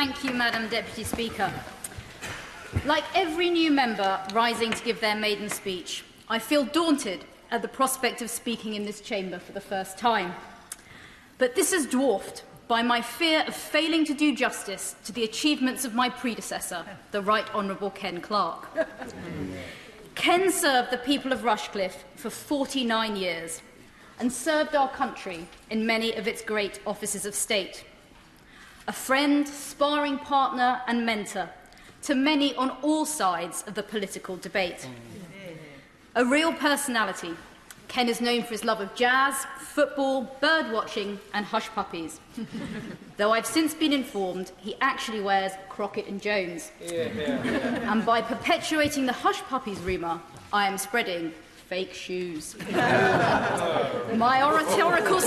Thank you, Madam Deputy Speaker. Like every new member rising to give their maiden speech, I feel daunted at the prospect of speaking in this chamber for the first time. But this is dwarfed by my fear of failing to do justice to the achievements of my predecessor, the Right Honourable Ken Clarke. Ken served the people of Rushcliffe for 49 years and served our country in many of its great offices of state. A friend, sparring partner and mentor to many on all sides of the political debate. A real personality, Ken is known for his love of jazz, football, bird watching and hush puppies. Though I've since been informed he actually wears Crockett and Jones. And by perpetuating the hush puppies rumour, I am spreading fake shoes. My oratorical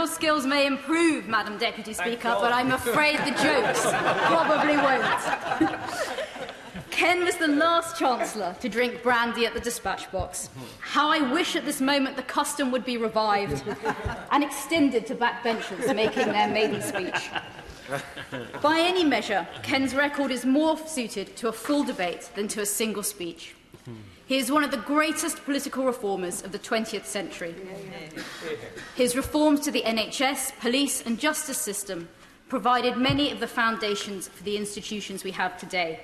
skills may improve, Madam Deputy Speaker, but I'm afraid the jokes probably won't. Ken was the last Chancellor to drink brandy at the dispatch box. How I wish at this moment the custom would be revived and extended to backbenchers making their maiden speech. By any measure, Ken's record is more suited to a full debate than to a single speech. He is one of the greatest political reformers of the 20th century. His reforms to the NHS, police and justice system provided many of the foundations for the institutions we have today.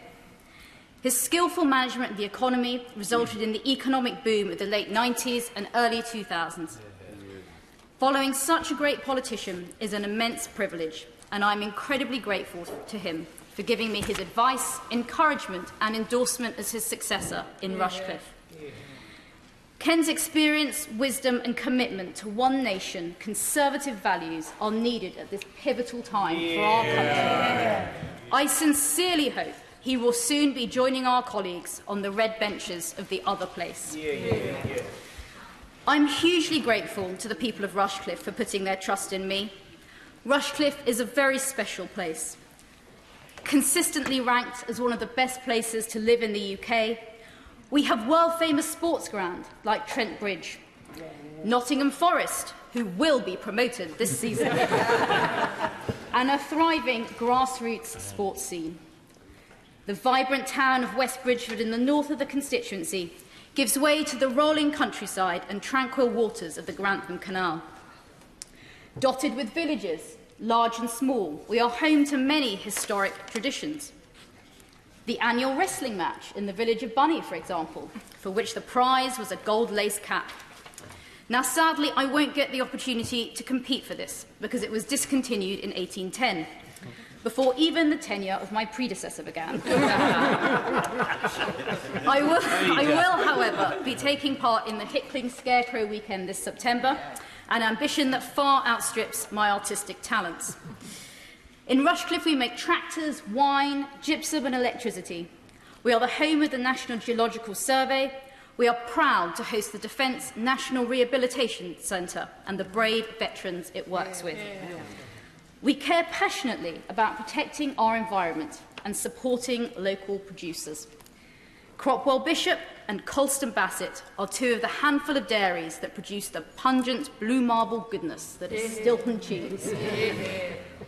His skillful management of the economy resulted in the economic boom of the late 90s and early 2000s. Following such a great politician is an immense privilege, and I'm incredibly grateful to him for giving me his advice, encouragement and endorsement as his successor in Rushcliffe. Ken's experience, wisdom and commitment to one nation, conservative values are needed at this pivotal time for our country. I sincerely hope he will soon be joining our colleagues on the red benches of the other place. I'm hugely grateful to the people of Rushcliffe for putting their trust in me. Rushcliffe is a very special place. Consistently ranked as one of the best places to live in the UK, we have world-famous sports ground like Trent Bridge, Nottingham Forest, who will be promoted this season, and a thriving grassroots sports scene. The vibrant town of West Bridgford in the north of the constituency gives way to the rolling countryside and tranquil waters of the Grantham Canal. Dotted with villages, large and small, we are home to many historic traditions. The annual wrestling match in the village of Bunny, for example, for which the prize was a gold lace cap. Now, sadly, I won't get the opportunity to compete for this because it was discontinued in 1810. Before even the tenure of my predecessor began. I will, however, be taking part in the Hickling Scarecrow Weekend this September, an ambition that far outstrips my artistic talents. In Rushcliffe, we make tractors, wine, gypsum and electricity. We are the home of the National Geological Survey. We are proud to host the Defence National Rehabilitation Centre and the brave veterans it works with. We care passionately about protecting our environment and supporting local producers. Cropwell Bishop and Colston Bassett are two of the handful of dairies that produce the pungent blue marble goodness that is Stilton cheese.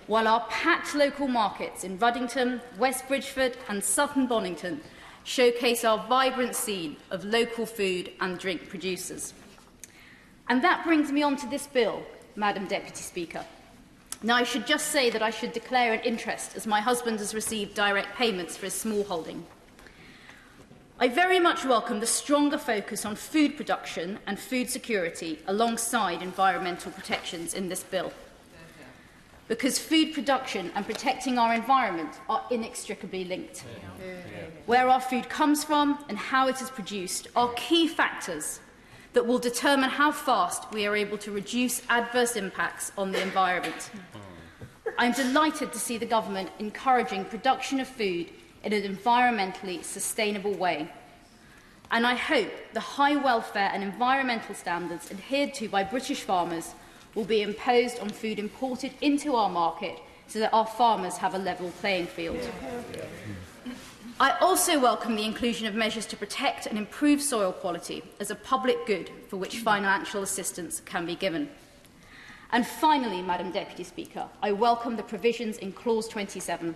While our packed local markets in Ruddington, West Bridgford and Sutton Bonington showcase our vibrant scene of local food and drink producers. And that brings me on to this bill, Madam Deputy Speaker. Now, I should just say that I should declare an interest as my husband has received direct payments for his small holding. I very much welcome the stronger focus on food production and food security alongside environmental protections in this bill. Because food production and protecting our environment are inextricably linked. Where our food comes from and how it is produced are key factors that will determine how fast we are able to reduce adverse impacts on the environment. I'm delighted to see the government encouraging production of food in an environmentally sustainable way. And I hope the high welfare and environmental standards adhered to by British farmers will be imposed on food imported into our market so that our farmers have a level playing field. I also welcome the inclusion of measures to protect and improve soil quality as a public good for which financial assistance can be given. And finally, Madam Deputy Speaker, I welcome the provisions in Clause 27,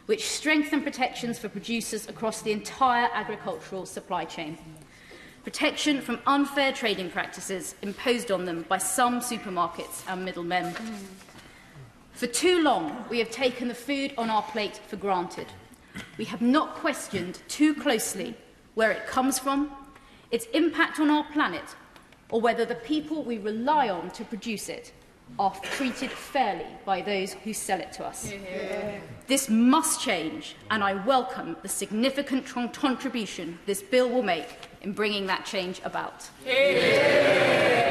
which strengthen protections for producers across the entire agricultural supply chain. Protection from unfair trading practices imposed on them by some supermarkets and middlemen. For too long, we have taken the food on our plate for granted. We have not questioned too closely where it comes from, its impact on our planet, or whether the people we rely on to produce it are treated fairly by those who sell it to us. This must change, and I welcome the significant contribution this bill will make in bringing that change about.